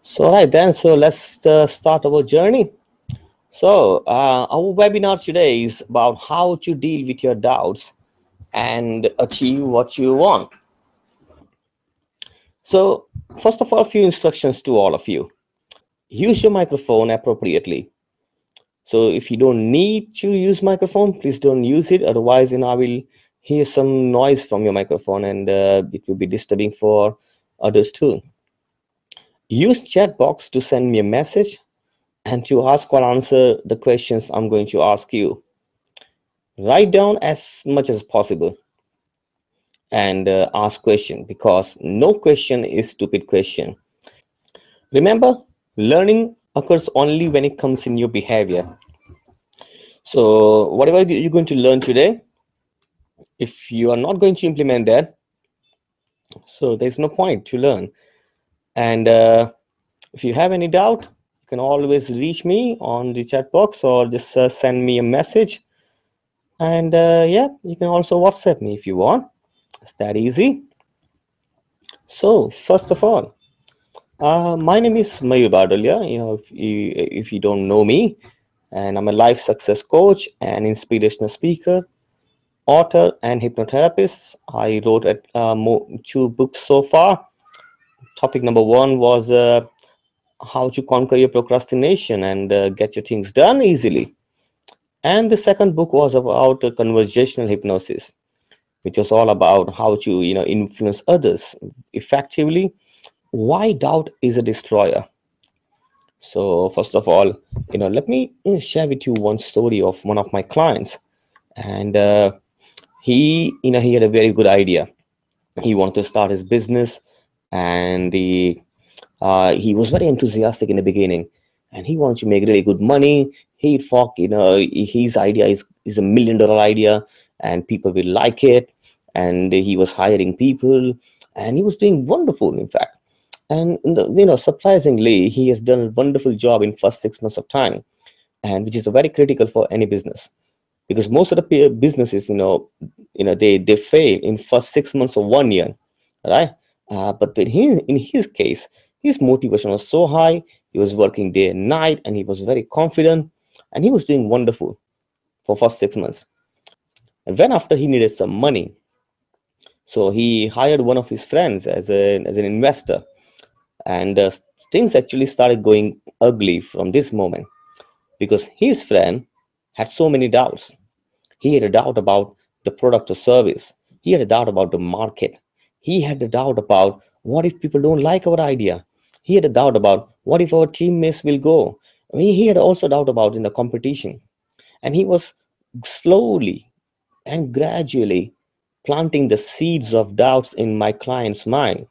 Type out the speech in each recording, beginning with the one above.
So, right then, let's start our journey. Our webinar today is about how to deal with your doubts and achieve what you want. So, first of all, a few instructions to all of you. Use your microphone appropriately. So, if you don't need to use microphone, please don't use it. Otherwise, I will hear some noise from your microphone, and it will be disturbing for others too. Use chat box to send me a message and to ask or answer the questions I'm going to ask you. Write down as much as possible and ask question because no question is stupid question. Remember, learning occurs only when it comes in your behavior. So whatever you're going to learn today, if you are not going to implement that, so there's no point to learn. And if you have any doubt, you can always reach me on the chat box or just send me a message. And yeah, you can also WhatsApp me if you want. It's that easy. So first of all, my name is Mayur Badalia. If you don't know me, and I'm a life success coach and inspirational speaker, author, and hypnotherapist. I wrote two books so far. Topic number one was how to conquer your procrastination and get your things done easily. And the second book was about conversational hypnosis, which was all about how to influence others effectively. Why doubt is a destroyer. So first of all, let me share with you one story of one of my clients. And he had a very good idea. He wanted to start his business, and he was very enthusiastic in the beginning, and he wanted to make really good money. He thought, his idea is $1 million idea, and people will like it. And he was hiring people, and he was doing wonderful, in fact. And surprisingly, he has done a wonderful job in first 6 months of time, and which is very critical for any business because most of the businesses, they fail in first 6 months or 1 year, right? But in his case, his motivation was so high. He was working day and night, and he was very confident, and he was doing wonderful for first 6 months. And when after he needed some money, so he hired one of his friends as an investor, and things actually started going ugly from this moment because his friend had so many doubts. He had a doubt about the product or service. He had a doubt about the market. He had a doubt about what if people don't like our idea. He had a doubt about what if our teammates will go. I mean, he had also doubt about in the competition. And he was slowly and gradually planting the seeds of doubts in my client's mind.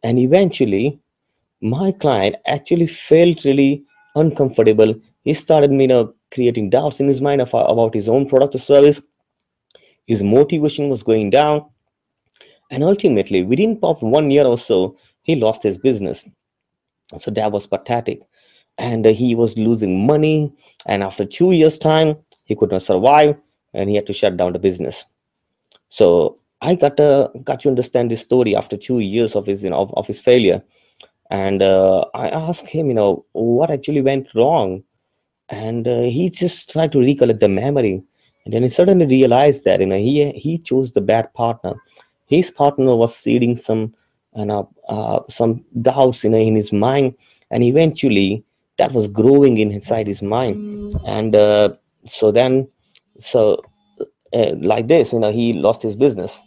And eventually, my client actually felt really uncomfortable. He started, creating doubts in his mind about his own product or service. His motivation was going down, and ultimately, within of 1 year or so, he lost his business. So that was pathetic, and he was losing money. And after 2 years' time, he could not survive, and he had to shut down the business. So I got to understand this story after 2 years of his of his failure, and I asked him, what actually went wrong, and he just tried to recollect the memory, and then he suddenly realized that he chose the bad partner. His partner was seeding some doubts in his mind, and eventually that was growing inside his mind. And so then so like this, he lost his business.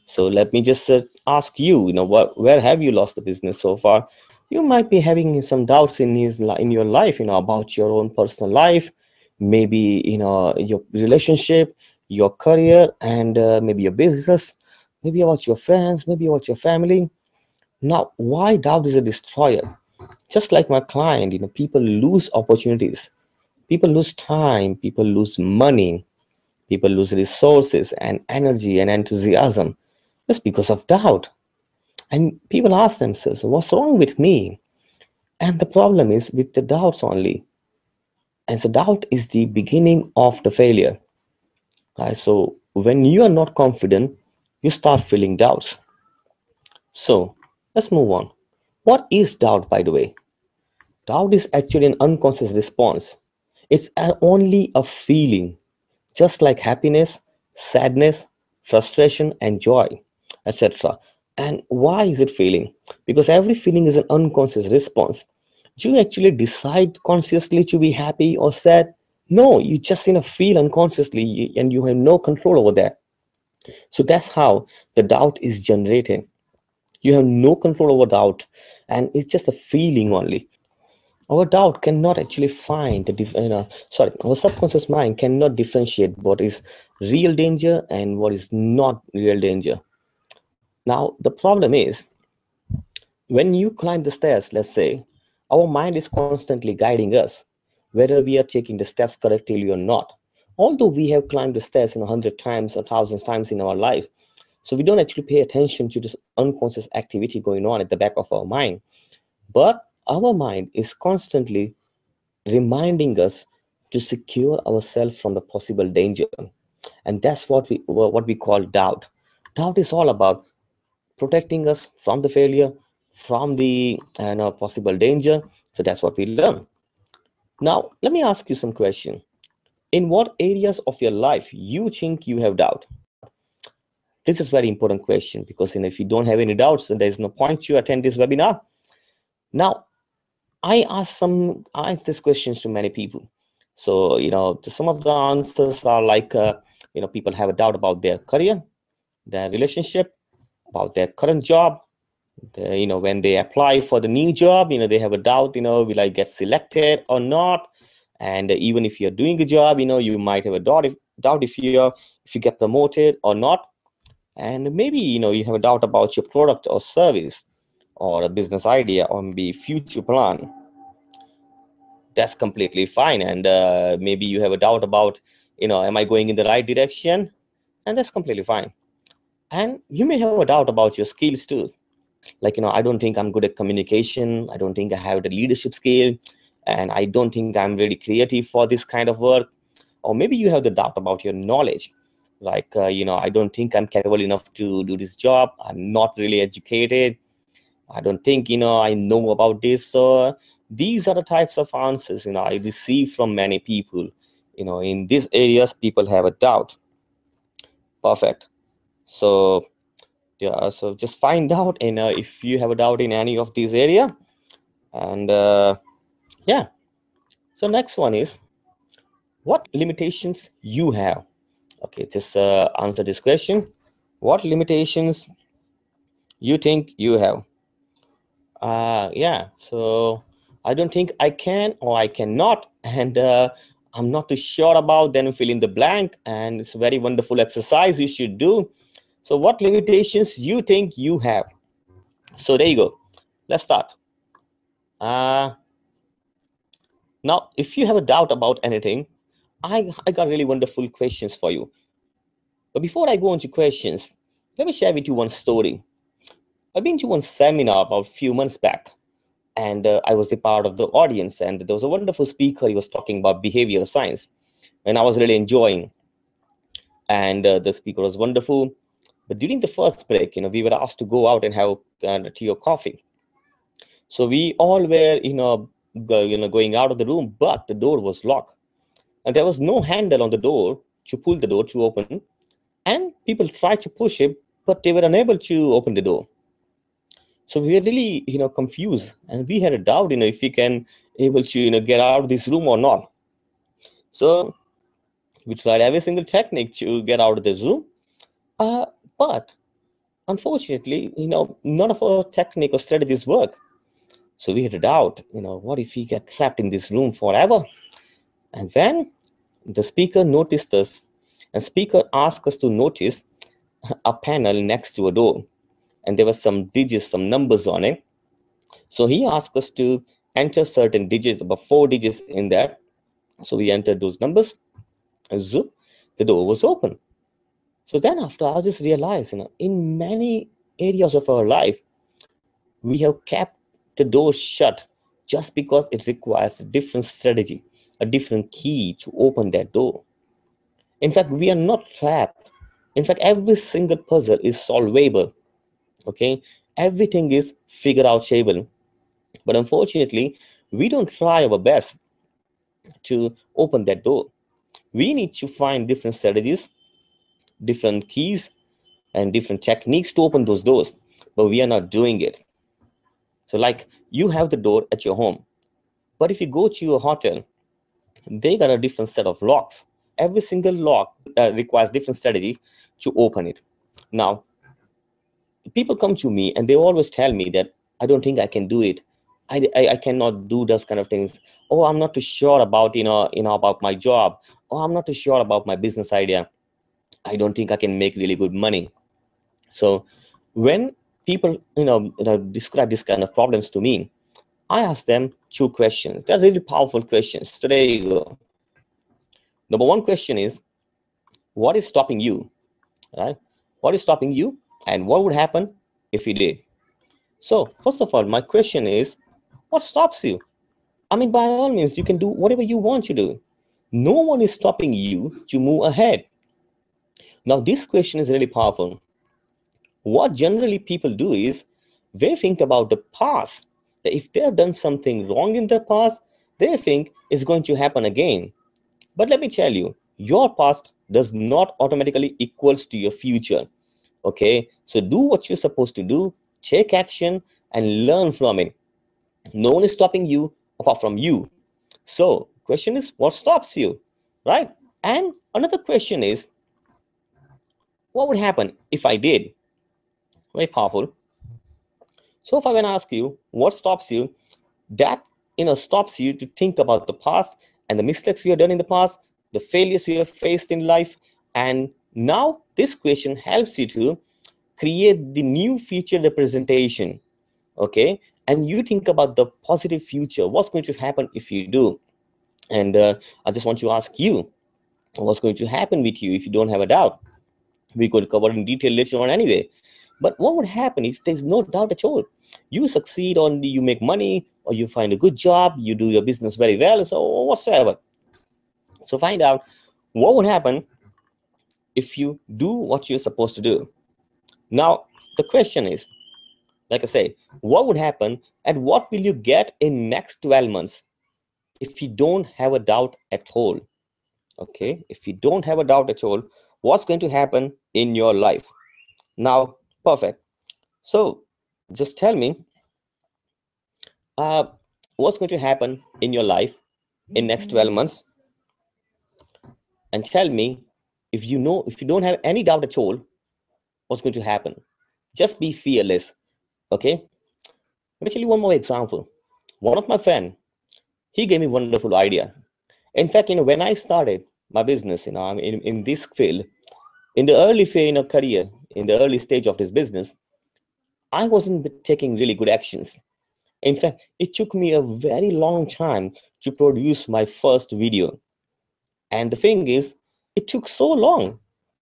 So let me just ask you, where have you lost the business so far? You might be having some doubts in your life, about your own personal life, maybe your relationship, your career, and maybe your business, maybe about your friends, maybe about your family. Now, why doubt is a destroyer? Just like my client, people lose opportunities, people lose time, people lose money, people lose resources and energy and enthusiasm just because of doubt. And people ask themselves, what's wrong with me? And the problem is with the doubts only. And so doubt is the beginning of the failure. Right? So when you are not confident, you start feeling doubts. So let's move on. What is doubt, by the way? Doubt is actually an unconscious response. It's only a feeling, just like happiness, sadness, frustration, and joy, etc. And why is it feeling? Because every feeling is an unconscious response. Do you actually decide consciously to be happy or sad? No, you just feel unconsciously, and you have no control over that. So that's how the doubt is generated. You have no control over doubt, and it's just a feeling only. Our doubt cannot actually find our subconscious mind cannot differentiate what is real danger and what is not real danger. Now the problem is, when you climb the stairs, let's say, our mind is constantly guiding us whether we are taking the steps correctly or not, although we have climbed the stairs 100 times or thousands times in our life. So we don't actually pay attention to this unconscious activity going on at the back of our mind. But our mind is constantly reminding us to secure ourselves from the possible danger. And that's what we call doubt. Doubt is all about protecting us from the failure, from the possible danger. So that's what we learn. Now let me ask you some question. In what areas of your life you think you have doubt? This is very important question, because if you don't have any doubts, then there's no point to attend this webinar. Now I ask these questions to many people. So some of the answers are like people have a doubt about their career, their relationship, about their current job. When they apply for the new job, they have a doubt, will I get selected or not? And even if you're doing a job, you might have a doubt if you get promoted or not. And maybe you have a doubt about your product or service, or a business idea, or maybe future plan. That's completely fine. And maybe you have a doubt about, am I going in the right direction? And that's completely fine. And you may have a doubt about your skills too. Like, I don't think I'm good at communication. I don't think I have the leadership skill. And I don't think I'm really creative for this kind of work. Or maybe you have the doubt about your knowledge. Like, I don't think I'm capable enough to do this job. I'm not really educated. I don't think, I know about this. So these are the types of answers, I receive from many people. In these areas, people have a doubt. Perfect. So, yeah, so just find out, if you have a doubt in any of these area. And yeah, so next one is, what limitations you have? Okay, just answer this question. What limitations you think you have? Yeah, so I don't think I can or I cannot, and I'm not too sure about. Then fill in the blank, and it's a very wonderful exercise you should do. So what limitations you think you have? So there you go. Let's start. uh, Now if you have a doubt about anything, I got really wonderful questions for you. But before I go into questions, let me share with you one story. I've been to one seminar about a few months back, and I was the part of the audience, and there was a wonderful speaker. He was talking about behavioral science, and I was really enjoying. And the speaker was wonderful. But during the first break, we were asked to go out and have tea or coffee. So we all were, going out of the room, but the door was locked, and there was no handle on the door to pull the door to open. And people tried to push it, but they were unable to open the door. So we were really, confused, and we had a doubt, if we can able to, get out of this room or not. So we tried every single technique to get out of this room, but unfortunately, none of our technique or strategies work. So we had a doubt, what if we get trapped in this room forever? And then the speaker noticed us, and speaker asked us to notice a panel next to a door, and there were some digits, some numbers on it. So he asked us to enter certain digits, about 4 digits in that. So we entered those numbers, and zoop, the door was open. So then after, I just realized, in many areas of our life, we have kept the door shut just because it requires a different strategy, a different key to open that door. In fact, we are not trapped. In fact, every single puzzle is solvable. Okay, everything is figure outable. But unfortunately, we don't try our best to open that door. We need to find different strategies, different keys, and different techniques to open those doors, but we are not doing it. So, like, you have the door at your home, but if you go to a hotel, they got a different set of locks. Every single lock requires different strategy to open it. Now, people come to me and they always tell me that I don't think I can do it. I cannot do those kind of things. Oh, I'm not too sure about about my job. Oh, I'm not too sure about my business idea. I don't think I can make really good money. So when people describe this kind of problems to me, I ask them two questions. They're really powerful questions. So there you go. Number one question is, what is stopping you? Right? What is stopping you? And what would happen if you did? So first of all, my question is, what stops you? I mean, by all means, you can do whatever you want to do. No one is stopping you to move ahead. Now, this question is really powerful. What generally people do is they think about the past. That if they have done something wrong in the past, they think it's going to happen again. But let me tell you, your past does not automatically equals to your future. Okay, so do what you're supposed to do, take action, and learn from it. No one is stopping you apart from you. So, question is, what stops you, right? And another question is, what would happen if I did? Very powerful. So, if I want to ask you, what stops you? That stops you to think about the past and the mistakes you have done in the past, the failures you have faced in life, and now this question helps you to create the new future representation. Okay, and you think about the positive future. What's going to happen if you do? And I just want to ask you, what's going to happen with you if you don't have a doubt? We could cover in detail later on anyway. But what would happen if there's no doubt at all? You succeed, or you make money, or you find a good job, you do your business very well, so whatsoever. So find out what would happen if you do what you're supposed to do. Now, the question is, like I say, what would happen and what will you get in next 12 months if you don't have a doubt at all? Okay, if you don't have a doubt at all, what's going to happen in your life? Now, perfect. So just tell me, uh, what's going to happen in your life in next 12 months, and tell me, if you don't have any doubt at all, what's going to happen. Just be fearless. Okay, let me tell you one more example. One of my friend, he gave me a wonderful idea. In fact, when I started my business, I'm in this field, in the early phase in a career, in the early stage of this business, I wasn't taking really good actions. In fact, it took me a very long time to produce my first video. And the thing is, it took so long.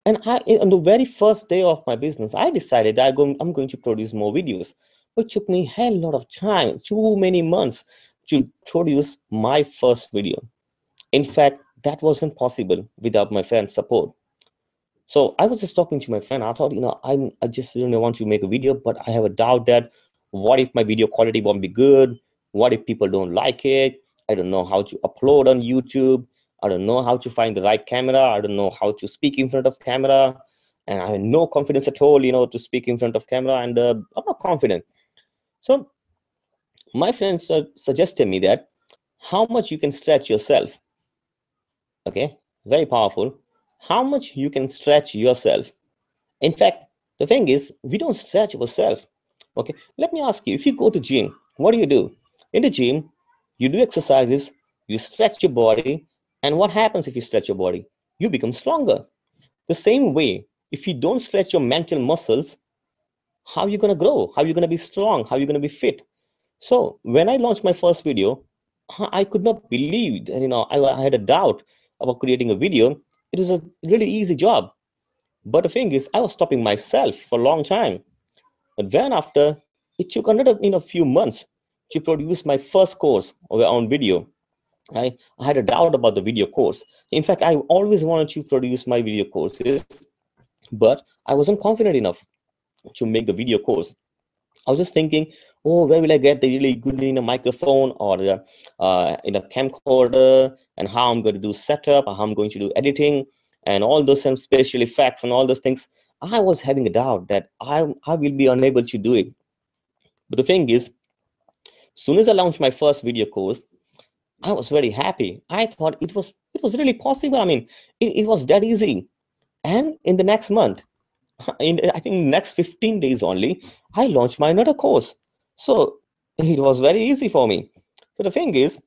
And on the very first day of my business, I decided that I'm going to produce more videos. It took me a hell lot of time, too many months to produce my first video. In fact, that wasn't possible without my friend's support. So I was just talking to my friend. I thought, I just want to make a video, but I have a doubt that what if my video quality won't be good? What if people don't like it? I don't know how to upload on YouTube. I don't know how to find the right camera. I don't know how to speak in front of camera. And I have no confidence at all, to speak in front of camera. And I'm not confident. So my friends suggested me that how much you can stretch yourself. Okay, very powerful. How much you can stretch yourself. In fact, the thing is, we don't stretch ourselves. Okay, let me ask you, if you go to gym, what do? In the gym, you do exercises, you stretch your body, and what happens if you stretch your body? You become stronger. The same way, if you don't stretch your mental muscles, how are you going to grow? How are you going to be strong? How are you going to be fit? So when I launched my first video, I could not believe that, I had a doubt about creating a video. It was a really easy job. But the thing is, I was stopping myself for a long time. But then after, it took another few months to produce my first course on video. I had a doubt about the video course. In fact, I always wanted to produce my video courses, but I wasn't confident enough to make the video course. I was just thinking, Oh, where will I get the really good microphone or camcorder, and how I'm going to do setup, how I'm going to do editing, and all those some special effects and all those things. I was having a doubt that I will be unable to do it. But the thing is, soon as I launched my first video course, I was very happy. I thought it was really possible. I mean, it was that easy. And in the next month, in I think next 15 days only, I launched my another course. So it was very easy for me. So the thing is,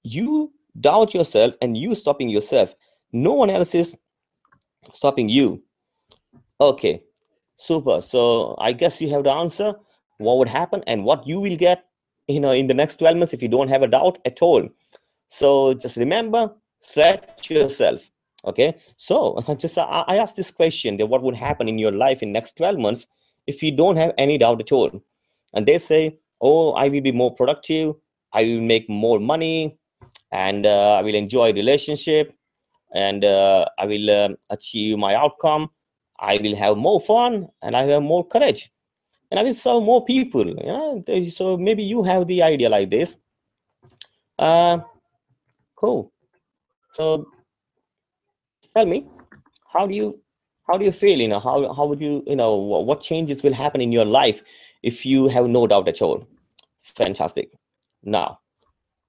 you doubt yourself and you stopping yourself. No one else is stopping you. Okay, super. So I guess you have the answer. What would happen and what you will get, in the next 12 months if you don't have a doubt at all. So just remember, stretch yourself. Okay. So just I asked this question that what would happen in your life in next 12 months if you don't have any doubt at all. And they say, oh, I will be more productive. I will make more money, and I will enjoy relationship, and I will achieve my outcome. I will have more fun, and I have more courage, and I will serve more people. So maybe you have the idea like this. Uh, cool. So tell me, how do you how do you feel? How would you what changes will happen in your life if you have no doubt at all? Fantastic. Now,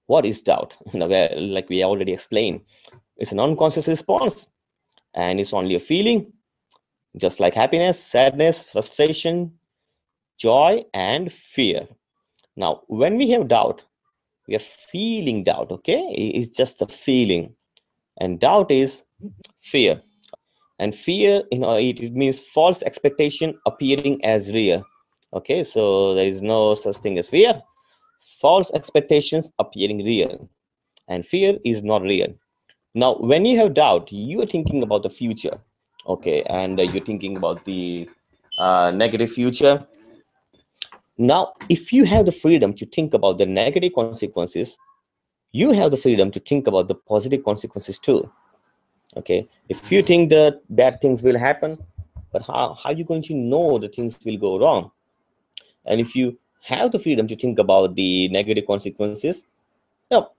what is doubt? Like we already explained, it's an unconscious response, and it's only a feeling, just like happiness, sadness, frustration, joy, and fear. Now, when we have doubt, we are feeling doubt. Okay, it's just a feeling, and doubt is fear. And fear, it means false expectation appearing as real. Okay, so there is no such thing as fear. False expectations appearing real, and fear is not real. Now when you have doubt, you are thinking about the future. Okay, and you're thinking about the negative future. Now if you have the freedom to think about the negative consequences, you have the freedom to think about the positive consequences too. Okay, if you think that bad things will happen, but how are you going to know the things will go wrong? And if you have the freedom to think about the negative consequences,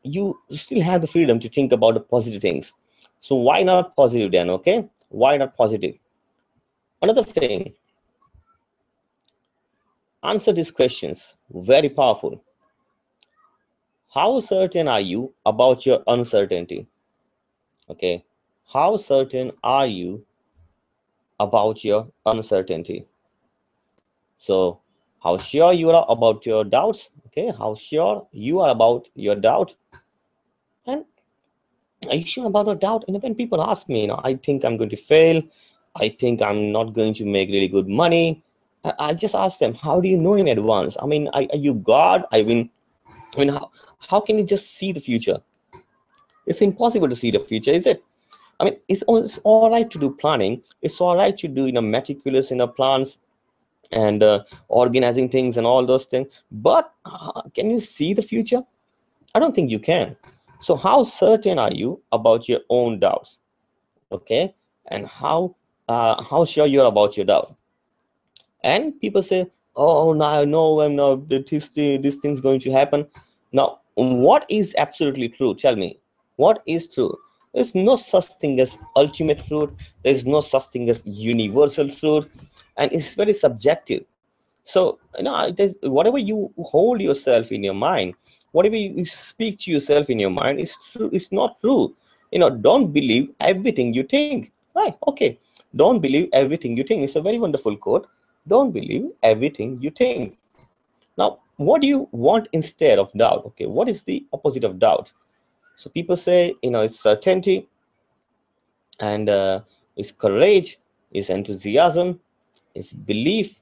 you still have the freedom to think about the positive things. So why not positive then? Okay, why not positive? Another thing, answer these questions, very powerful. How certain are you about your uncertainty? Okay, how certain are you about your uncertainty? So how sure you are about your doubts? Okay, how sure you are about your doubt? And are you sure about your doubt? And when people ask me, I think I'm going to fail, I think I'm not going to make really good money, I just ask them, how do you know in advance? I mean, are you God? I mean, how can you just see the future? It's impossible to see the future, is it? I mean, it's all right to do planning. It's all right to do meticulous plans and organizing things and all those things. But can you see the future? I don't think you can. So how certain are you about your own doubts? Okay, and how sure you're about your doubt? And people say, oh, no, I know I'm not this thing's going to happen. Now what is absolutely true? Tell me, what is true? There's no such thing as ultimate truth. There's no such thing as universal truth, and it's very subjective. So whatever you hold yourself in your mind, whatever you speak to yourself in your mind is true. It's not true. Don't believe everything you think. Right? Okay. Don't believe everything you think. It's a very wonderful quote. Don't believe everything you think. Now, what do you want instead of doubt? Okay, what is the opposite of doubt? So people say, it's certainty, and it's courage, it's enthusiasm, it's belief,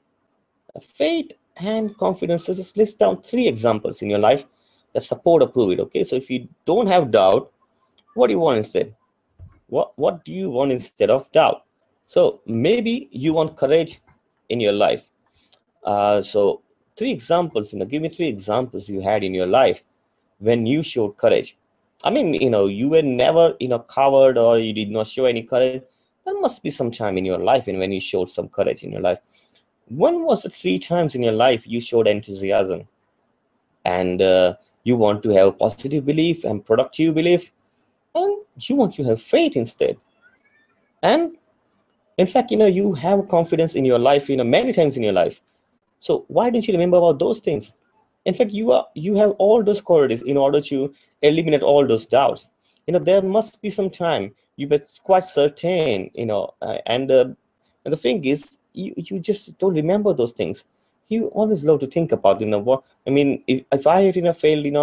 faith, and confidence. So just list down 3 examples in your life that support or prove it. Okay, so if you don't have doubt, what do you want instead? What do you want instead of doubt? So maybe you want courage in your life. So 3 examples, give me 3 examples you had in your life when you showed courage. I mean, you were never, coward, or you did not show any courage. There must be some time in your life and when you showed some courage in your life. When was the 3 times in your life you showed enthusiasm and you want to have positive belief and productive belief, and you want to have faith instead? And in fact, you have confidence in your life, many times in your life. So why don't you remember about those things? In fact, you have all those qualities in order to eliminate all those doubts. There must be some time you were quite certain, and the thing is, you just don't remember those things. You always love to think about, what I mean. If I failed,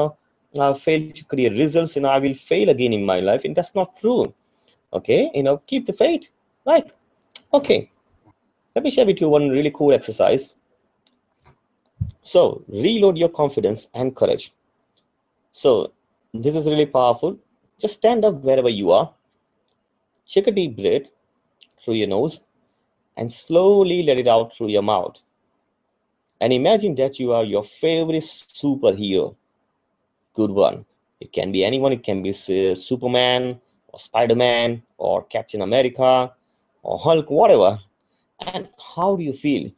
failed to create results, I will fail again in my life, and that's not true. Okay, keep the faith, right? Okay, let me share with you one really cool exercise. So reload your confidence and courage. So this is really powerful. Just stand up wherever you are, take a deep breath through your nose, and slowly let it out through your mouth. And imagine that you are your favorite superhero. Good one. It can be anyone. It can be Superman or Spider-Man or Captain America or Hulk, whatever. And how do you feel?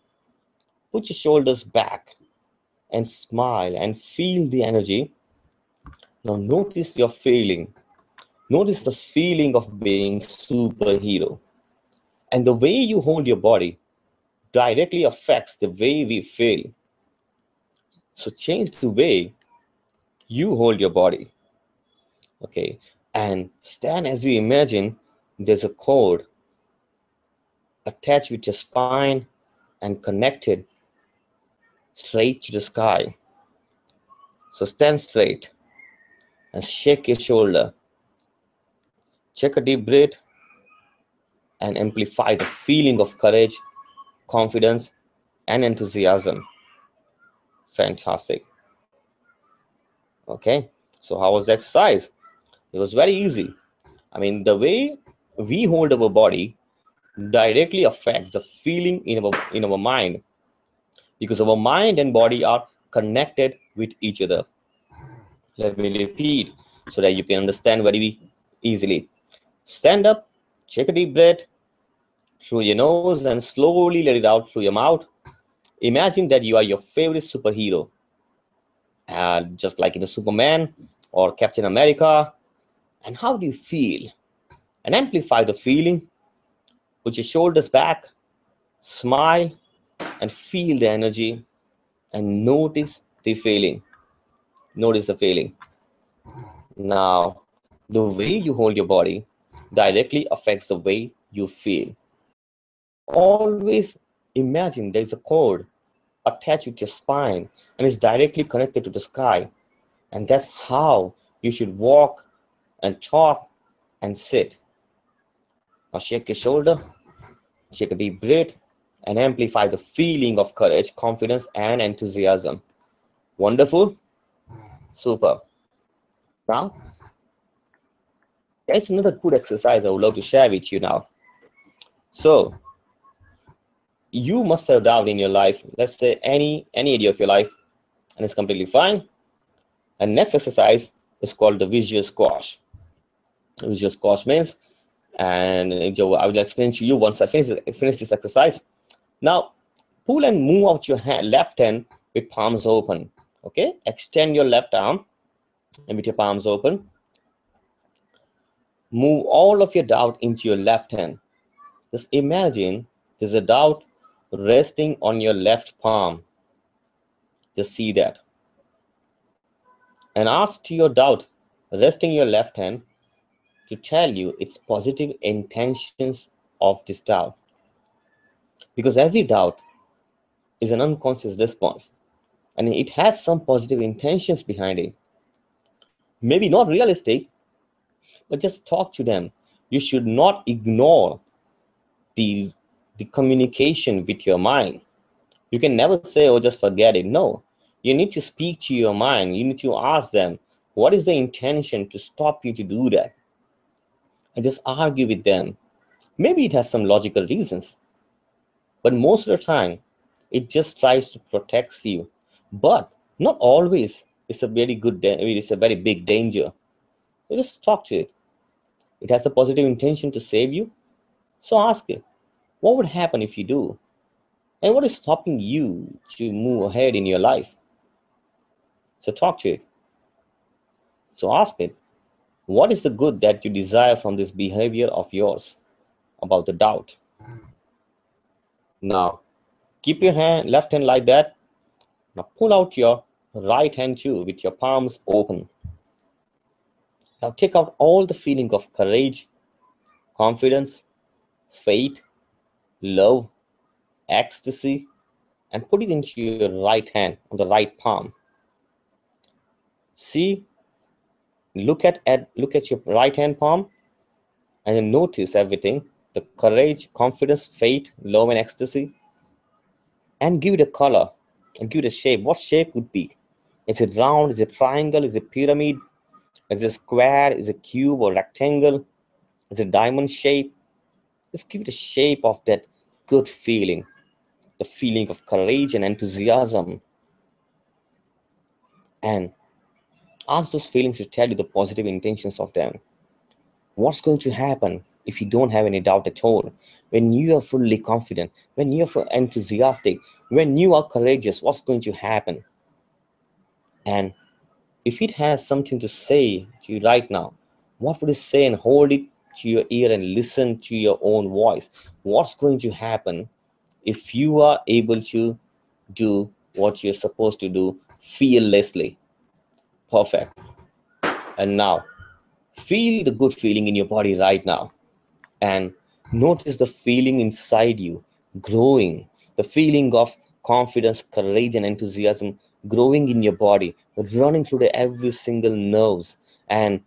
Put your shoulders back and smile and feel the energy. Now notice your feeling. Notice the feeling of being superhero. And the way you hold your body directly affects the way we feel. So change the way you hold your body. Okay. And stand as you imagine there's a cord attached with your spine and connected straight to the sky. So stand straight and shake your shoulder. Take a deep breath and amplify the feeling of courage, confidence, and enthusiasm. Fantastic. Okay. So how was the exercise? It was very easy. I mean, the way we hold our body directly affects the feeling in our mind, because our mind and body are connected with each other. Let me repeat so that you can understand very easily. Stand up, take a deep breath through your nose and slowly let it out through your mouth. Imagine that you are your favorite superhero, just like in a Superman or Captain America. And how do you feel? And amplify the feeling. Put your shoulders back, smile, and feel the energy, and notice the feeling. Notice the feeling. Now, the way you hold your body directly affects the way you feel. Always imagine there's a cord attached with your spine and is directly connected to the sky. And that's how you should walk and talk and sit. Now shake your shoulder, take a deep breath, and amplify the feeling of courage, confidence, and enthusiasm. Wonderful. Super. Now, there's another good exercise I would love to share with you now. So, you must have doubt in your life, let's say any area of your life, and it's completely fine. And next exercise is called the visual squash. Visual squash means, and I will explain to you once I finish this exercise. Now, pull and move out your left hand with palms open. Okay, extend your left arm and with your palms open. Move all of your doubt into your left hand. Just imagine there's a doubt resting on your left palm. Just see that. And ask to your doubt resting your left hand to tell you its positive intentions of this doubt. Because every doubt is an unconscious response, and it has some positive intentions behind it. Maybe not realistic, but just talk to them. You should not ignore the communication with your mind. You can never say, oh, just forget it. No, you need to speak to your mind. You need to ask them, what is the intention to stop you to do that? And just argue with them. Maybe it has some logical reasons, but most of the time, it just tries to protect you. But not always. It's a very it's a very big danger. You just talk to it. It has a positive intention to save you. So ask it, what would happen if you do? And what is stopping you to move ahead in your life? So talk to it. So ask it, what is the good that you desire from this behavior of yours about the doubt? Now, keep your left hand like that. Now pull out your right hand too with your palms open. Now take out all the feeling of courage, confidence, faith, love, ecstasy, and put it into your right hand on the right palm. See, look at your right hand palm and then notice everything: the courage, confidence, faith, love, and ecstasy, and give it a color and give it a shape. What shape would be? Is it round? Is it triangle? Is it pyramid? Is it square? Is it cube or rectangle? Is it diamond shape? Just give it a shape of that good feeling, the feeling of courage and enthusiasm, and ask those feelings to tell you the positive intentions of them. What's going to happen if you don't have any doubt at all? When you are fully confident, when you are enthusiastic, when you are courageous, what's going to happen? And if it has something to say to you right now, what would it say? And hold it to your ear and listen to your own voice. What's going to happen if you are able to do what you're supposed to do fearlessly? Perfect. And now, feel the good feeling in your body right now. And notice the feeling inside you growing, the feeling of confidence, courage, and enthusiasm growing in your body, running through every single nerves, and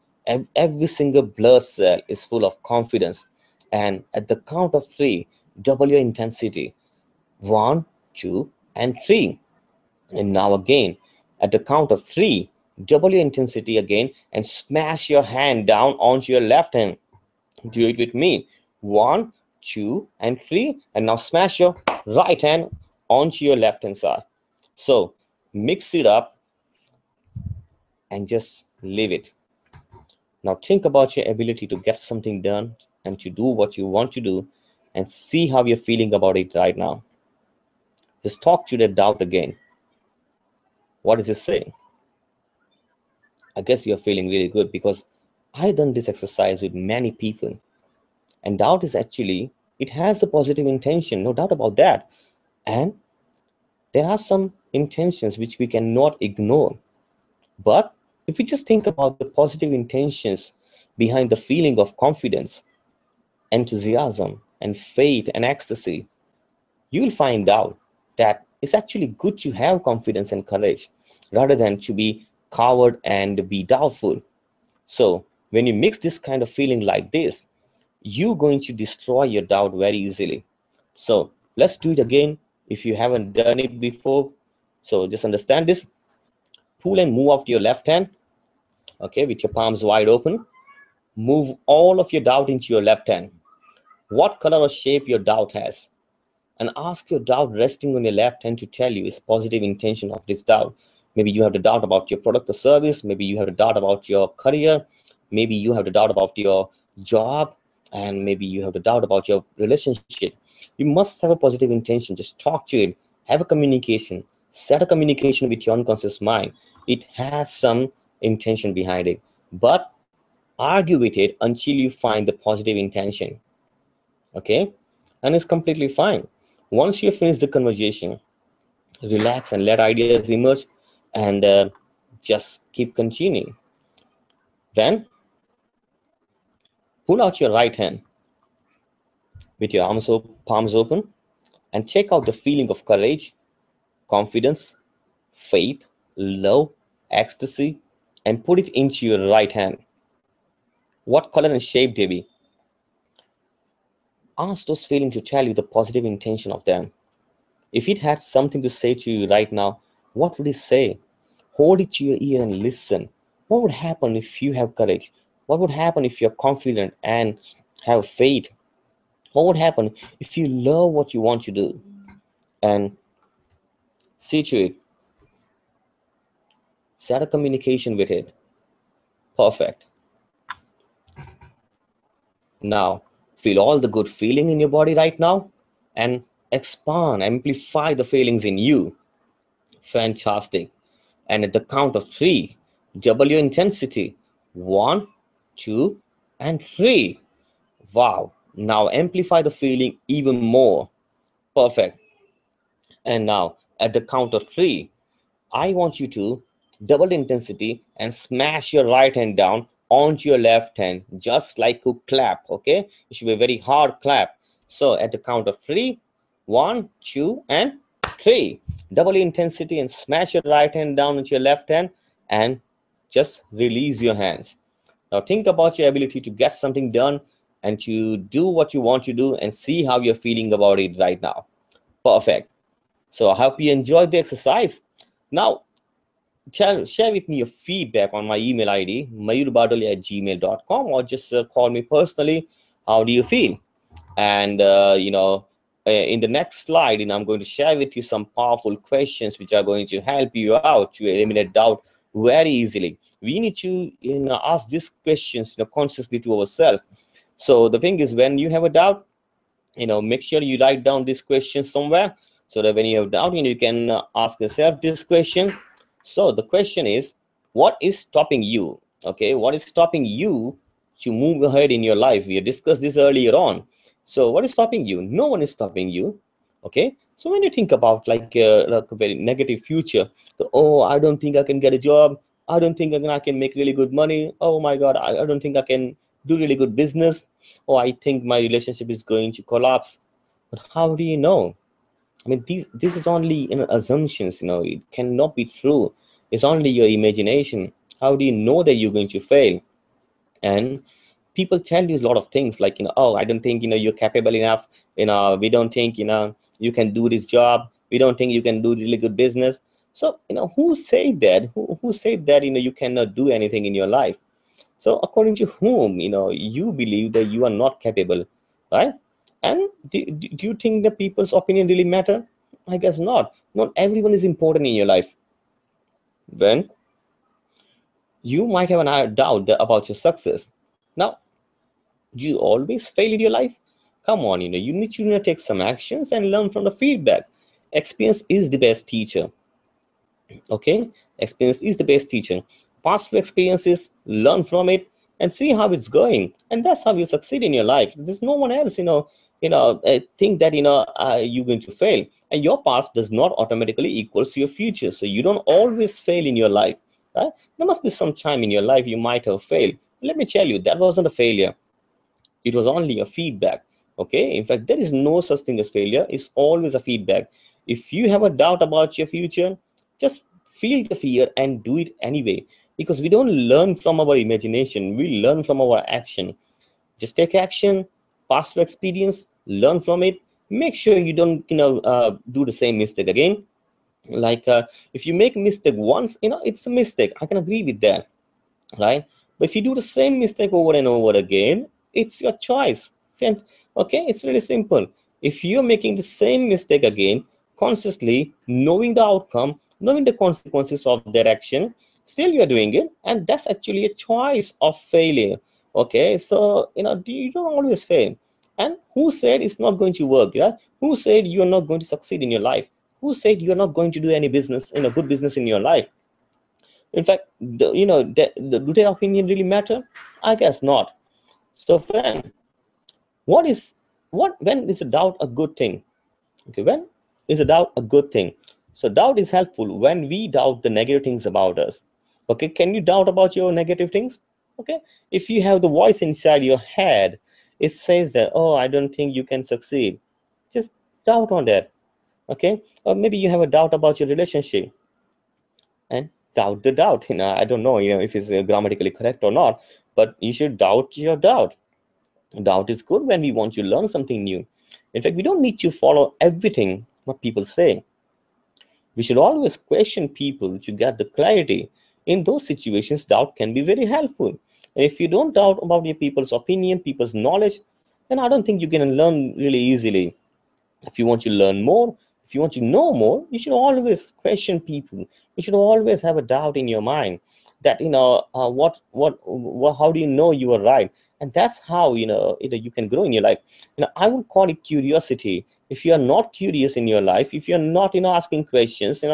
every single blood cell is full of confidence. And at the count of three, double your intensity. One, two, and three. And now again, at the count of three, double your intensity again and smash your hand down onto your left hand. Do it with me. One, two, and three. And now smash your right hand onto your left hand side. So mix it up and just leave it. Now think about your ability to get something done and to do what you want to do, and see how you're feeling about it right now. Just talk to the doubt again. What is it saying? I guess you're feeling really good, because I've done this exercise with many people. And doubt is actually, it has a positive intention, no doubt about that. And there are some intentions which we cannot ignore. But if we just think about the positive intentions behind the feeling of confidence, enthusiasm, and faith and ecstasy, you will find out that it's actually good to have confidence and courage rather than to be coward and be doubtful. So when you mix this kind of feeling like this, you're going to destroy your doubt very easily. So let's do it again if you haven't done it before. So just understand this. Pull and move out your left hand, okay, with your palms wide open. Move all of your doubt into your left hand. What color or shape your doubt has, and ask your doubt resting on your left hand to tell you its positive intention of this doubt. Maybe you have the doubt about your product or service. Maybe you have the doubt about your career. Maybe you have the doubt about your job. And maybe you have the doubt about your relationship. You must have a positive intention. Just talk to it. Have a communication. Set a communication with your unconscious mind. It has some intention behind it. But argue with it until you find the positive intention. Okay? And it's completely fine. Once you finish the conversation, relax and let ideas emerge, and just keep continuing. Then pull out your right hand with your palms open and take out the feeling of courage, confidence, faith, love, ecstasy, and put it into your right hand. What color and shape they be? Ask those feelings to tell you the positive intention of them. If it had something to say to you right now, what would it say? Hold it to your ear and listen. What would happen if you have courage? What would happen if you're confident and have faith? What would happen if you love what you want to do? And see to it. Set a communication with it. Perfect. Now, feel all the good feeling in your body right now, and expand, amplify the feelings in you. Fantastic. And at the count of three, double your intensity. One, two, and three. Wow. Now amplify the feeling even more. Perfect. And now at the count of three, I want you to double the intensity and smash your right hand down onto your left hand, just like a clap. Okay, it should be a very hard clap. So at the count of three, one, two, and three. Double the intensity and smash your right hand down into your left hand and just release your hands. Now think about your ability to get something done and to do what you want to do and see how you're feeling about it right now. Perfect. So I hope you enjoyed the exercise. Now share with me your feedback on my email ID, mayurbadali@gmail.com, or just call me personally. How do you feel? And in the next slide, I'm going to share with you some powerful questions which are going to help you out to eliminate doubt very easily. We need to ask these questions consciously to ourselves. So the thing is, when you have a doubt, make sure you write down these questions somewhere, so that when you have doubt, you can ask yourself this question. So the question is, what is stopping you? Okay, what is stopping you to move ahead in your life? We discussed this earlier on. So what is stopping you? No one is stopping you. Okay, so when you think about like a very negative future, oh, I don't think I can get a job, I don't think I can make really good money, oh my god, I don't think I can do really good business, oh, I think my relationship is going to collapse. But how do you know? I mean, this is only assumptions. It cannot be true. It's only your imagination. How do you know that you're going to fail? And people tell you a lot of things like, oh, I don't think you're capable enough. We don't think you can do this job. We don't think you can do really good business. So who said that? Who said that you cannot do anything in your life? So according to whom you believe that you are not capable, right? And do you think the people's opinion really matter? I guess not. Not everyone is important in your life. When you might have an doubt about your success. Now, do you always fail in your life? Come on, you need to take some actions and learn from the feedback. Experience is the best teacher. Okay, experience is the best teacher. Past experiences, learn from it and see how it's going, and that's how you succeed in your life. There's no one else think that you're going to fail, and your past does not automatically equals to your future, so you don't always fail in your life, right? There must be some time in your life you might have failed. Let me tell you, that wasn't a failure. It was only a feedback. Okay, in fact, there is no such thing as failure. It's always a feedback. If you have a doubt about your future, just feel the fear and do it anyway, because we don't learn from our imagination, we learn from our action. Just take action, pass through experience, learn from it. Make sure you don't do the same mistake again. If you make a mistake once, it's a mistake, I can agree with that, right? But if you do the same mistake over and over again, it's your choice. Okay, it's really simple. If you're making the same mistake again, consciously knowing the outcome, knowing the consequences of that action, still you're doing it, and that's actually a choice of failure. Okay, so you don't always fail. And who said it's not going to work? Yeah, who said you're not going to succeed in your life? Who said you're not going to do any business, good business in your life? In fact, do their opinion really matter? I guess not. So, friend, when is a doubt a good thing? Okay, when is a doubt a good thing? So, doubt is helpful when we doubt the negative things about us. Okay, can you doubt about your negative things? Okay, if you have the voice inside your head, it says that, oh, I don't think you can succeed. Just doubt on that. Okay, or maybe you have a doubt about your relationship, and doubt the doubt. I don't know if it's grammatically correct or not, but you should doubt your doubt. Doubt is good when we want to learn something new. In fact, we don't need to follow everything what people say. We should always question people to get the clarity. In those situations, doubt can be very helpful. And if you don't doubt about your people's opinion, people's knowledge, then I don't think you can learn really easily. If you want to learn more, if you want to know more, you should always question people. You should always have a doubt in your mind that what how do you know you are right? And that's how you can grow in your life. I would call it curiosity. If you are not curious in your life, if you're not asking questions,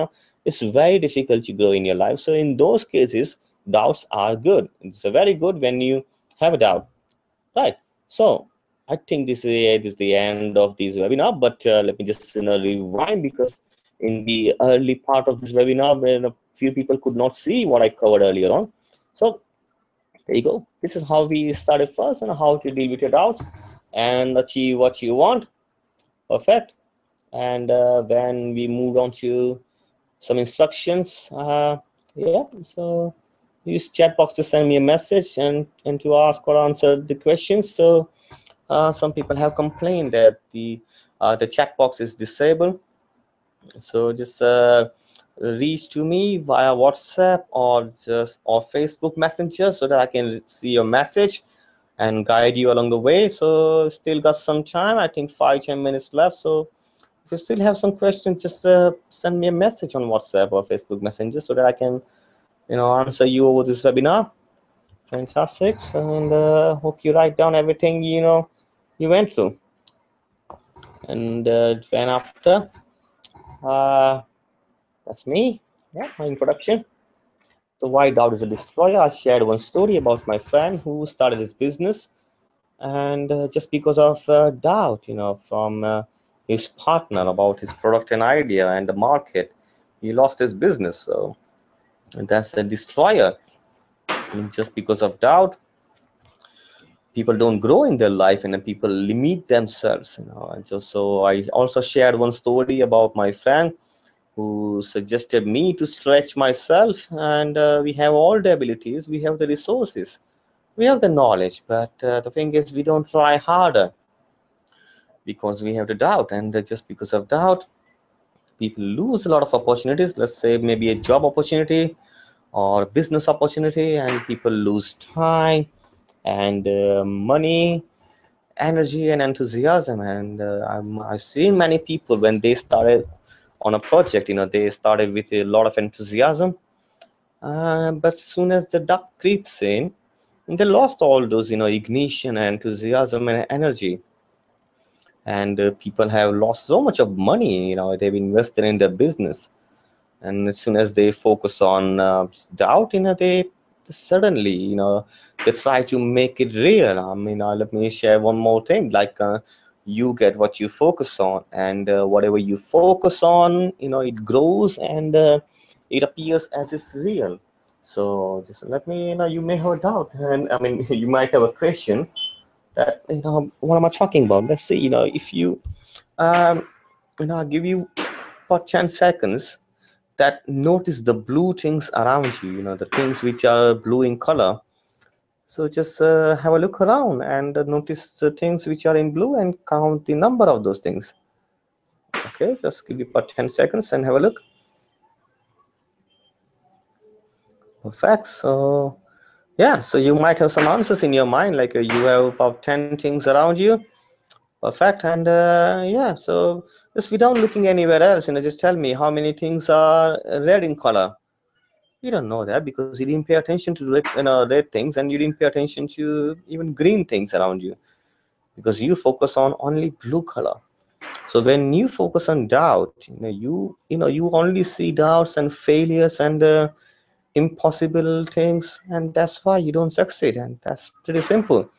it's very difficult to grow in your life. So in those cases, doubts are good. It's a very good when you have a doubt, right? So I think this is the end of this webinar, but let me just rewind, because in the early part of this webinar, when a few people could not see what I covered earlier on. So there you go. This is how we started first, and how to deal with your doubts and achieve what you want. Perfect. And when we moved on to some instructions, yeah, so use chat box to send me a message, and to ask or answer the questions. So some people have complained that the chat box is disabled. So just reach to me via WhatsApp or Facebook Messenger, so that I can see your message and guide you along the way. So still got some time. I think 5-10 minutes left. So if you still have some questions, just send me a message on WhatsApp or Facebook Messenger, so that I can answer you over this webinar. Fantastic. And hope you write down everything you went through. And then after, uh, that's me. Yeah, my introduction. So why doubt is a destroyer? I shared one story about my friend who started his business, and just because of doubt, from his partner about his product and idea and the market, he lost his business. So that's a destroyer. And just because of doubt, people don't grow in their life, and then people limit themselves. And so I also shared one story about my friend who suggested me to stretch myself, and we have all the abilities, we have the resources, we have the knowledge, but the thing is, we don't try harder because we have the doubt. And just because of doubt, people lose a lot of opportunities. Let's say maybe a job opportunity or business opportunity, and people lose time and money, energy, and enthusiasm. And I've seen many people, when they started on a project, they started with a lot of enthusiasm, but soon as the doubt creeps in, they lost all those ignition and enthusiasm and energy. And people have lost so much of money they've invested in their business. And as soon as they focus on doubt, they suddenly they try to make it real. I mean, let me share one more thing. Like, you get what you focus on, and whatever you focus on, it grows, and it appears as it's real. So just let me, you may have a doubt, and I mean, you might have a question that, what am I talking about? Let's see, if you um I'll give you for 10 seconds, that notice the blue things around you, the things which are blue in color. So just have a look around, and notice the things which are in blue, and count the number of those things. Okay, just give you for 10 seconds and have a look. Perfect. So yeah, so you might have some answers in your mind, like you have about 10 things around you. Perfect. And yeah, so just without looking anywhere else, just tell me how many things are red in color. You don't know that, because you didn't pay attention to red things, and you didn't pay attention to even green things around you, because you focus on only blue color. So when you focus on doubt, you only see doubts and failures and impossible things, and that's why you don't succeed. And that's pretty simple.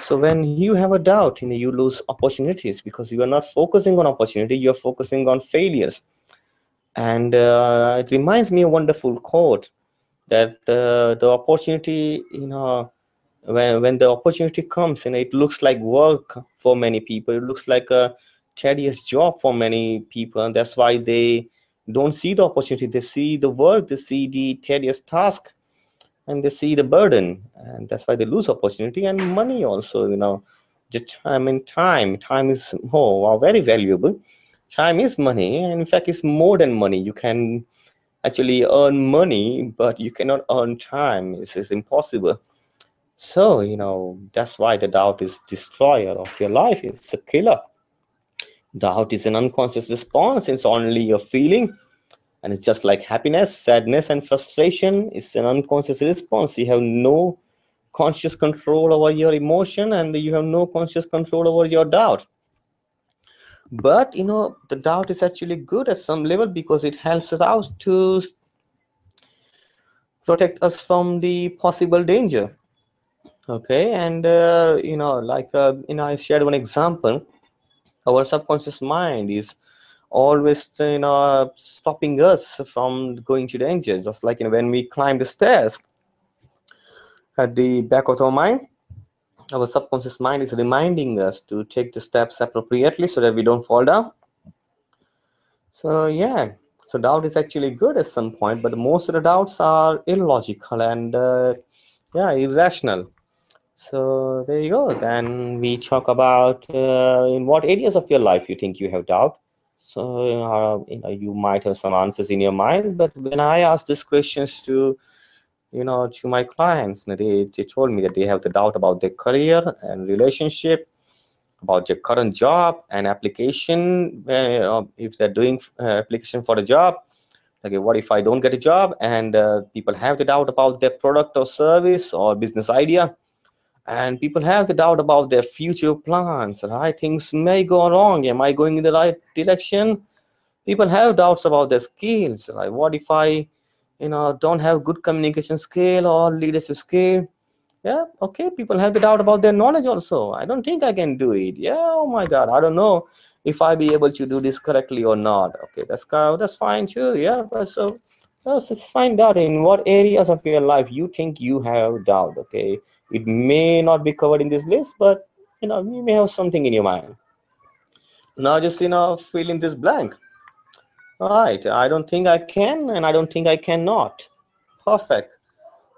So when you have a doubt, you lose opportunities, because you are not focusing on opportunity, you're focusing on failures. And it reminds me a wonderful quote, that the opportunity, when the opportunity comes, it looks like work for many people. It looks like a tedious job for many people, and that's why they don't see the opportunity. They see the work, they see the tedious task, and they see the burden, and that's why they lose opportunity and money also. Just, I mean, time is, oh wow, very valuable. Time is money, and in fact, it's more than money. You can actually earn money, but you cannot earn time. It's impossible. So that's why the doubt is destroyer of your life. It's a killer. Doubt is an unconscious response. It's only a feeling, and it's just like happiness, sadness, and frustration. It's an unconscious response. You have no conscious control over your emotion, and you have no conscious control over your doubt. But the doubt is actually good at some level because it helps us out to protect us from the possible danger. Okay, and I shared one example. Our subconscious mind is always stopping us from going to danger, just like when we climb the stairs. At the back of our mind, our subconscious mind is reminding us to take the steps appropriately so that we don't fall down. So yeah, so doubt is actually good at some point, but most of the doubts are illogical and yeah, irrational. So there you go. Then we talk about in what areas of your life you think you have doubt. So you might have some answers in your mind, but when I ask these questions to my clients, they told me that they have the doubt about their career and relationship, about their current job and application. If they're doing application for a job, okay, what if I don't get a job? And people have the doubt about their product or service or business idea, and people have the doubt about their future plans, right? Things may go wrong. Am I going in the right direction? People have doubts about their skills, right? What if I don't have good communication skill or leadership skill? Yeah, okay, people have the doubt about their knowledge also. I don't think I can do it. Yeah, oh my god, I don't know if I be able to do this correctly or not. Okay, that's fine too. Yeah, but so let's find out in what areas of your life you think you have doubt. Okay, it may not be covered in this list, but you may have something in your mind. Now just fill in this blank. All right, I don't think I can, and I don't think I cannot. Perfect.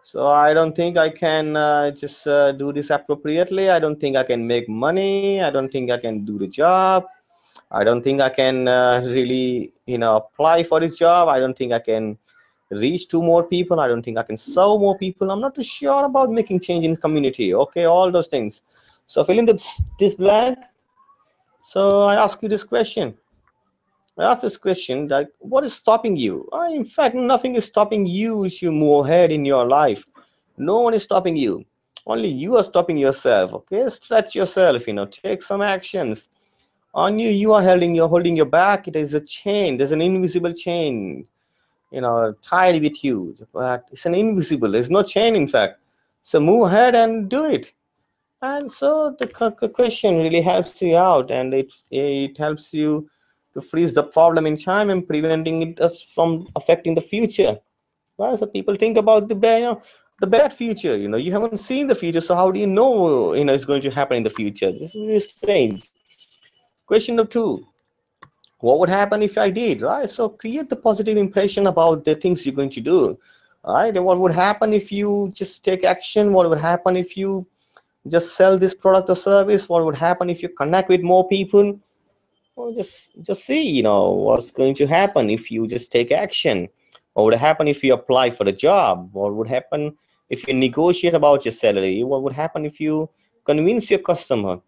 So I don't think I can just do this appropriately. I don't think I can make money. I don't think I can do the job. I don't think I can really, apply for this job. I don't think I can reach to more people. I don't think I can serve more people. I'm not too sure about making change in community. Okay, all those things. So fill in this blank. So I ask you this question. I ask this question, like, what is stopping you? In fact, nothing is stopping you as you move ahead in your life. No one is stopping you. Only you are stopping yourself. Okay, stretch yourself. Take some actions. On you, you're holding your back. It is a chain. There's an invisible chain. Tied with you. But it's an invisible. There's no chain, in fact. So move ahead and do it. And so the question really helps you out, and it helps you to freeze the problem in time and preventing it from affecting the future. Right? So people think about the bad future. You haven't seen the future, so how do you know it's going to happen in the future? This is really strange. Question number two: what would happen if I did? Right? So create the positive impression about the things you're going to do. Right? And what would happen if you just take action? What would happen if you just sell this product or service? What would happen if you connect with more people? Well, just see what's going to happen if you just take action. What would happen if you apply for a job? What would happen if you negotiate about your salary? What would happen if you convince your customer?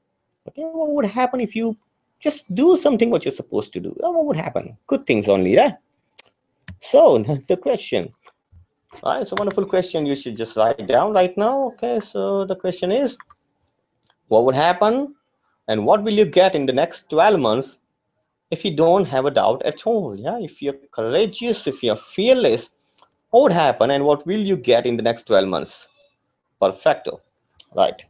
Okay, what would happen if you just do something what you're supposed to do? What would happen? Good things only, yeah. So that's the question. All right, it's a wonderful question. You should just write down right now. Okay, so the question is, what would happen and what will you get in the next 12 months if you don't have a doubt at all? Yeah, if you're courageous, if you're fearless, what would happen and what will you get in the next 12 months? Perfecto. Right.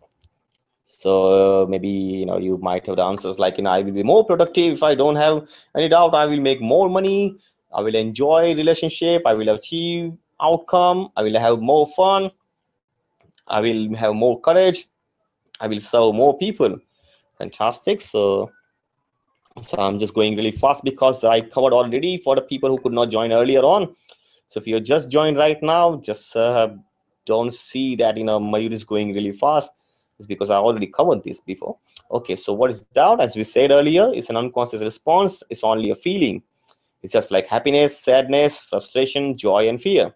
So maybe you might have the answers like I will be more productive if I don't have any doubt. I will make more money. I will enjoy relationship. I will achieve outcome. I will have more fun. I will have more courage. I will serve more people. Fantastic. So I'm just going really fast because I covered already for the people who could not join earlier on. So if you just joined right now, just don't see that Mayur is going really fast. It's because I already covered this before. Okay, so what is doubt? As we said earlier, it's an unconscious response. It's only a feeling. It's just like happiness, sadness, frustration, joy, and fear.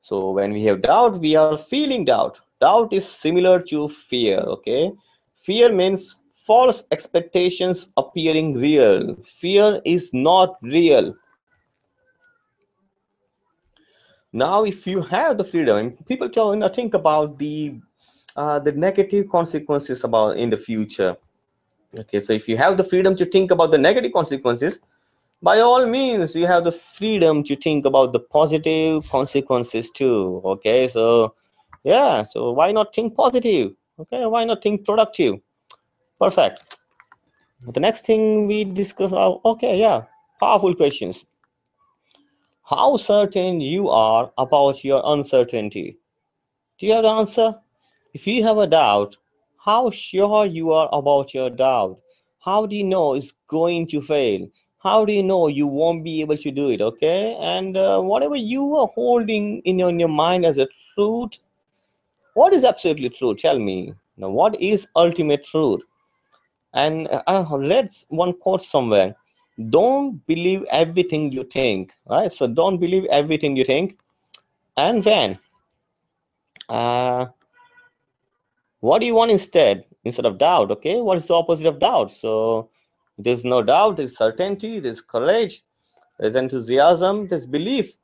So when we have doubt, we are feeling doubt. Doubt is similar to fear. Okay, fear means false expectations appearing real. Fear is not real. Now, if you have the freedom, and people tell, think about the negative consequences about in the future. Okay, so if you have the freedom to think about the negative consequences, by all means, you have the freedom to think about the positive consequences too. Okay, so yeah, so why not think positive? Okay, why not think productive? Perfect. The next thing we discuss are, okay, yeah, powerful questions. How certain you are about your uncertainty? Do you have the answer? If you have a doubt, how sure you are about your doubt? How do you know it's going to fail? How do you know you won't be able to do it? Okay, and whatever you are holding in your mind as a truth, what is absolutely true? Tell me. Now, what is ultimate truth? And I read one quote somewhere: "Don't believe everything you think." Right. So don't believe everything you think. And then, uh, what do you want instead of doubt? Okay, what is the opposite of doubt? So there's no doubt, there's certainty, there's courage, there's enthusiasm, there's belief,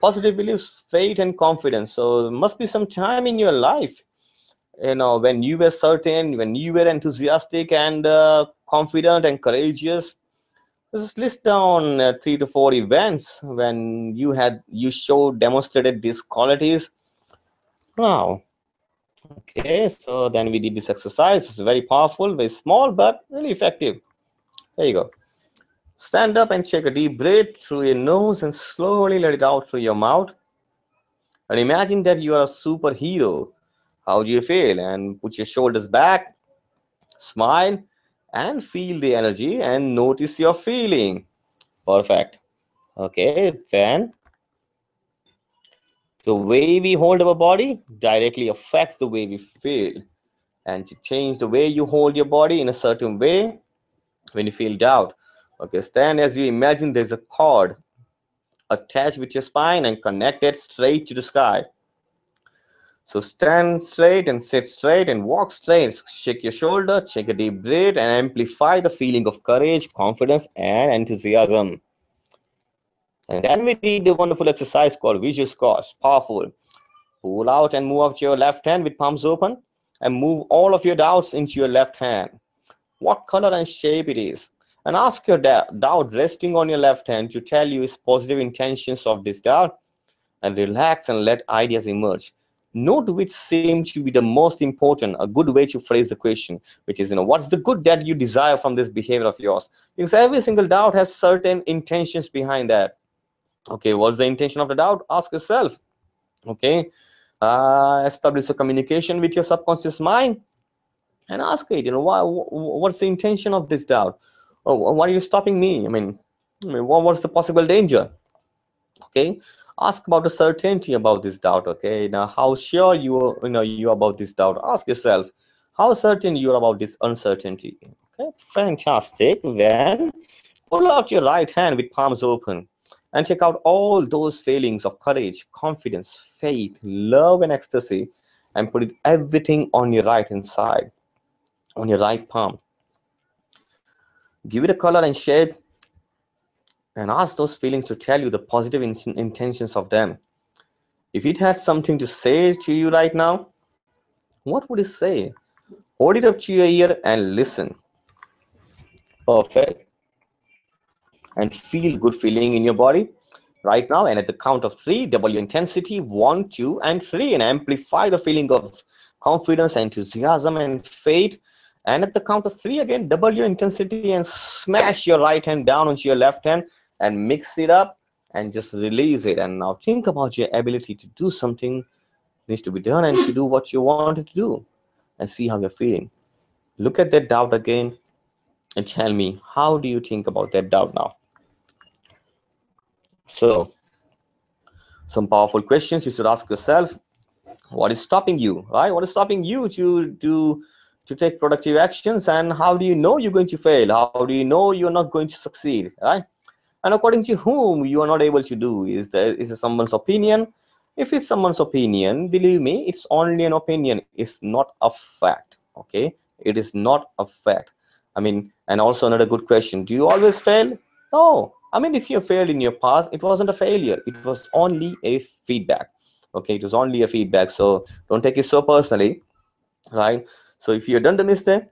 positive beliefs, faith, and confidence. So there must be some time in your life, when you were certain, when you were enthusiastic and confident and courageous. Just list down 3 to 4 events when you showed demonstrated these qualities. Wow. Okay, so then we did this exercise. It's very powerful, very small, but really effective. There you go. Stand up and take a deep breath through your nose and slowly let it out through your mouth. And imagine that you are a superhero. How do you feel? And put your shoulders back, smile, and feel the energy and notice your feeling. Perfect. Okay, then the way we hold our body directly affects the way we feel. And to change the way you hold your body in a certain way when you feel doubt. Okay, stand as you imagine there's a cord attached with your spine and connected straight to the sky. So stand straight and sit straight and walk straight. Shake your shoulder, take a deep breath, and amplify the feeling of courage, confidence, and enthusiasm. And then we did the wonderful exercise called visual squats. Powerful. Pull out and move out your left hand with palms open and move all of your doubts into your left hand. What color and shape it is, and ask your doubt resting on your left hand to tell you its positive intentions of this doubt, and relax and let ideas emerge. Note which seem to be the most important, a good way to phrase the question, which is, what's the good that you desire from this behavior of yours? Because every single doubt has certain intentions behind that. Okay, what's the intention of the doubt? Ask yourself. Okay, establish a communication with your subconscious mind and ask it, what's the intention of this doubt? Oh, why are you stopping me? What's the possible danger? Okay, ask about the certainty about this doubt. Okay, now how sure you are about this doubt? Ask yourself how certain you are about this uncertainty. Okay, fantastic. Then pull out your right hand with palms open and check out all those feelings of courage, confidence, faith, love, and ecstasy, and put it everything on your right hand side, on your right palm. Give it a color and shape, and ask those feelings to tell you the positive intentions of them. If it had something to say to you right now, what would it say? Hold it up to your ear and listen. Perfect. And feel good feeling in your body right now. And at the count of three, double your intensity: 1, 2, and 3, and amplify the feeling of confidence, enthusiasm, and faith. And at the count of three, again, double your intensity and smash your right hand down onto your left hand and mix it up and just release it. And now think about your ability to do something needs to be done and to do what you wanted to do, and see how you're feeling. Look at that doubt again and tell me, how do you think about that doubt now? So, some powerful questions you should ask yourself. What is stopping you, right? What is stopping you to take productive actions? And how do you know you're going to fail? How do you know you're not going to succeed, right? And according to whom you are not able to do? Is it someone's opinion? If it's someone's opinion, believe me, it's only an opinion. It's not a fact. Okay, it is not a fact. And also another good question: do you always fail? No, I mean, if you failed in your past, it wasn't a failure. It was only a feedback. Okay, it was only a feedback. So don't take it so personally, right? So if you've done the mistake,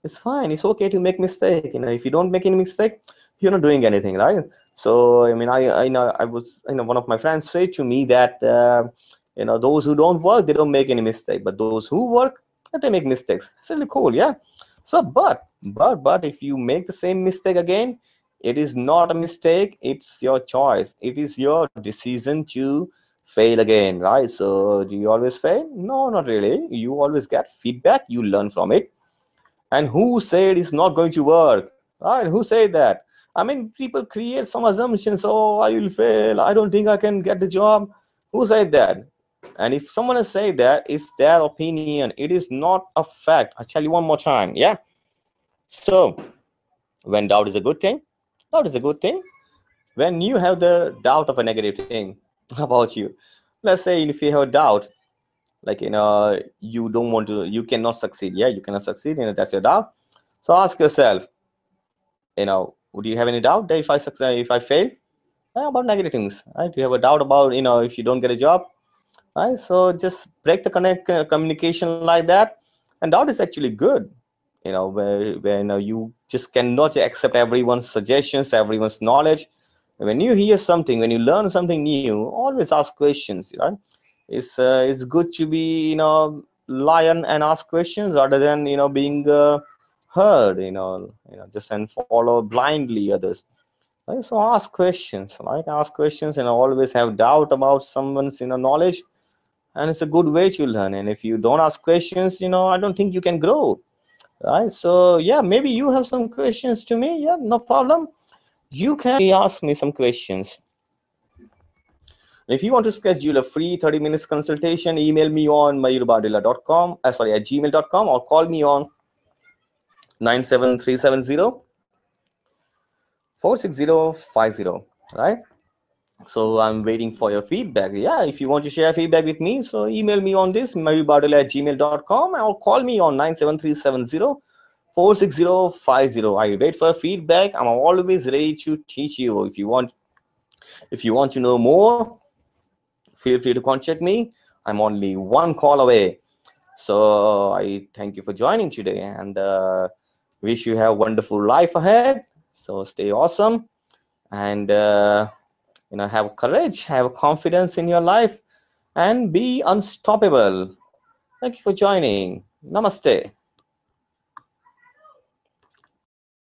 it's fine. It's okay to make mistake. If you don't make any mistake, you're not doing anything, right? So I mean, I know I was, one of my friends said to me that those who don't work, they don't make any mistake, but those who work, they make mistakes. It's really cool, yeah. So but if you make the same mistake again, it is not a mistake. It's your choice. It is your decision to fail again, right? So do you always fail? No, not really. You always get feedback. You learn from it. And who said it's not going to work? Right? Who said that? I mean, people create some assumptions. Oh, I will fail. I don't think I can get the job. Who said that? And if someone has said that, it's their opinion. It is not a fact. I'll tell you one more time. Yeah. So when doubt is a good thing, doubt is a good thing. When you have the doubt of a negative thing about you, let's say if you have a doubt, like you don't want to, you cannot succeed. Yeah, you cannot succeed. That's your doubt. So ask yourself, would you have any doubt that if I succeed, if I fail? About negative things, right? You have a doubt about, if you don't get a job, right? So just break the communication like that. And doubt is actually good, where you just cannot accept everyone's suggestions, everyone's knowledge. When you hear something, when you learn something new, always ask questions, right? It's good to be, lion and ask questions rather than, being heard, just and follow blindly others. Right? So ask questions, right? Ask questions and always have doubt about someone's, knowledge, and it's a good way to learn. And if you don't ask questions, I don't think you can grow, right? So yeah, maybe you have some questions to me. Yeah, no problem. You can ask me some questions. If you want to schedule a free 30 minutes consultation, email me on mayurbadilla.com, at gmail.com, or call me on 97370 46050, right? So I'm waiting for your feedback. Yeah, if you want to share feedback with me, so email me on this, mayurbadilla@gmail.com, or call me on 97370 46050. I wait for feedback. I'm always ready to teach you. If you want to know more, feel free to contact me. I'm only one call away. So I thank you for joining today, and wish you have a wonderful life ahead. So stay awesome, and have courage, have confidence in your life, and be unstoppable. Thank you for joining. Namaste.